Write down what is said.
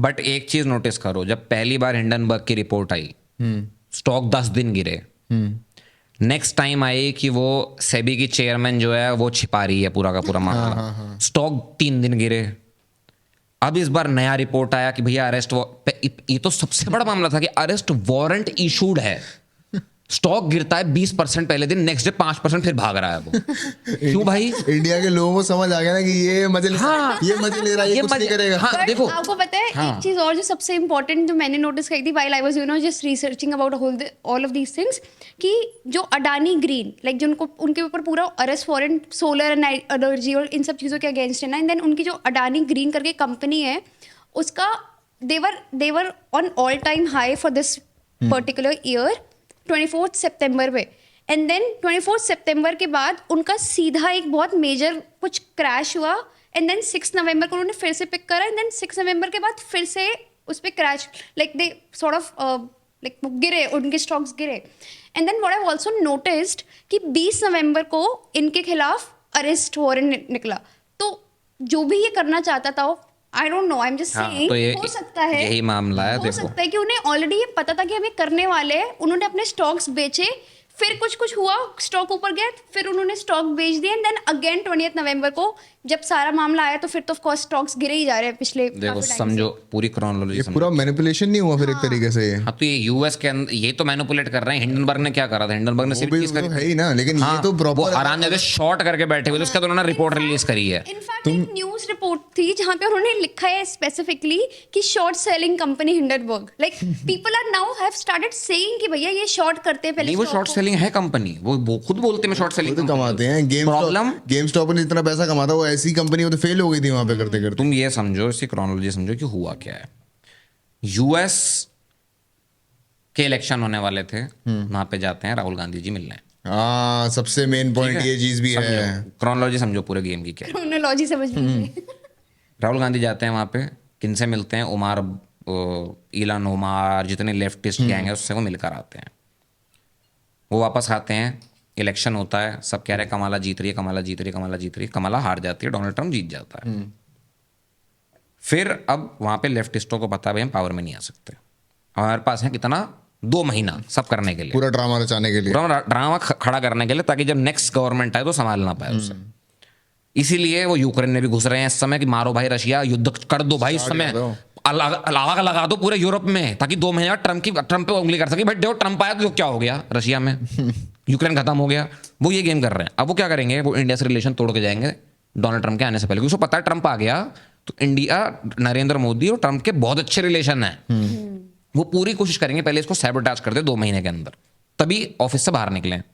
But एक चीज notice करो, जब पहली बार हिंडनबर्ग की रिपोर्ट आई स्टॉक 10 दिन गिरे। नेक्स्ट टाइम आई कि वो सेबी की चेयरमैन जो है वो छिपा रही है पूरा का पूरा मामला, स्टॉक 3 दिन गिरे। अब इस बार नया रिपोर्ट आया कि भैया अरेस्ट, ये तो सबसे बड़ा मामला था कि अरेस्ट वारंट इशूड है, स्टॉक गिरता है 20% पहले दिन, नेक्स्ट डे 5% फिर भाग रहा है वो। क्यों भाई? इंडिया के लोगों को समझ आ गया ना कि ये मजे ले ले रहा है, ये कुछ नहीं करेगा। हाँ, देखो आपको पता है एक चीज और जो सबसे इंपॉर्टेंट जो मैंने नोटिस करी थी while I was just researching about all of these things, कि जो अडानी ग्रीन लाइक जिनको उनके ऊपर पूरा arrest warrant solar and energy और इन सब चीज़ों के अगेंस्ट है ना, एंड देन उनकी जो अडानी ग्रीन करके कंपनी है उसका देवर on all time high for this particular year 24 सितंबर पे, एंड देन 24 सितंबर के बाद उनका सीधा एक बहुत मेजर कुछ क्रैश हुआ, एंड देन 6 नवंबर को उन्होंने फिर से पिक करा, एंड देन 6 नवंबर के बाद फिर से उस पर crash like they sort of like गिरे, उनके स्टॉक्स गिरे। And then what I also noticed कि 20 नवंबर को इनके खिलाफ अरेस्ट वारंट निकला। तो जो भी ये करना चाहता था, I don't know, I am just saying, हो सकता है यही मामला है। हो सकता है कि उन्हें ऑलरेडी ये पता था कि हमें करने वाले हैं, उन्होंने अपने स्टॉक्स बेचे, फिर कुछ हुआ, स्टॉक ऊपर गया, फिर उन्होंने स्टॉक बेच दिए, एंड देन अगेन 20 नवंबर को जब सारा मामला आया तो फिर तो ऑफ कोर्स स्टॉक्स गिरे ही जा रहे हैं पिछले देखो समझो पूरी क्रोनोलॉजी, पूरा मैनिपुलेशन नहीं हुआ फिर एक तरीके से? हाँ, तो ये यूएस के अंदर ये तो मैनिपुलेट कर रहे हैं। हिंडनबर्ग ने क्या करा था? हिंडनबर्ग ने सिर्फ चीज करी है ही ना, लेकिन हाँ, ये तो प्रॉपर वो आराम से शॉर्ट करके बैठे हुए थे, उसके बाद उन्होंने रिपोर्ट रिलीज करी है। इनफैक्ट एक न्यूज़ रिपोर्ट थी जहां पे उन्होंने लिखा है स्पेसिफिकली कि short selling company Hindenburg, like people are now have started saying कि भैया ये शॉर्ट करते हैं पहले। नहीं, वो शॉर्ट सेलिंग है कंपनी, वो खुद बोलते हैं शॉर्ट सेलिंग तो कमाते हैं। गेम स्टॉप ने जितना पैसा कमाता वो ऐसी कंपनी हो तो फेल हो गई थी वहां पे करते करते। तुम ये समझो, इसकी क्रोनोलॉजी समझो कि हुआ क्या है। यूएस के इलेक्शन होने वाले थे, वहां पे जाते हैं राहुल गांधी जी मिलने। हाँ, सबसे मेन पॉइंट ये चीज भी है। क्रोनोलॉजी समझो पूरे गेम की क्या है। क्रोनोलॉजी समझ लीजिए। राहुल गांधी जाते हैं वहां पे, किनसे मिलते हैं? इलान उमार, जितने लेफ्टिस्ट गैंग है उससे वो मिलकर आते हैं। वो वापस आते हैं, इलेक्शन होता है, सब कह रहे हैं कमला जीत रही है, कमला जीत रही है, कमला जीत रही है। कमला हार जाती है, डोनाल्ड ट्रंप जीत जाता है। फिर अब वहां पे लेफ्टिस्टों को पता है भाई हम पावर में नहीं आ सकते, हमारे पास है कितना 2 महीना सब करने के लिए, पूरा ड्रामा रचाने के लिए, पूरा ड्रामा खड़ा करने के लिए, ताकि जब नेक्स्ट गवर्नमेंट आए तो संभाल ना पाए उसे। इसीलिए वो यूक्रेन में भी घुस रहे हैं इस समय कि मारो भाई रशिया, युद्ध कर दो भाई इस समय, आग लगा दो पूरे यूरोप में, ताकि 2 महीने ट्रंप पे उंगली कर सके। भाई देखो ट्रंप आया तो क्या हो गया रशिया में, यूक्रेन खत्म हो गया। वो ये गेम कर रहे हैं। अब वो क्या करेंगे? वो इंडिया से रिलेशन तोड़ के जाएंगे डोनाल्ड ट्रंप के आने से पहले, क्योंकि उसको पता है ट्रंप आ गया तो इंडिया, नरेंद्र मोदी और ट्रंप के बहुत अच्छे रिलेशन हैं। वो पूरी कोशिश करेंगे पहले इसको सैबोटाज कर दे 2 महीने के अंदर, तभी ऑफिस से बाहर निकले।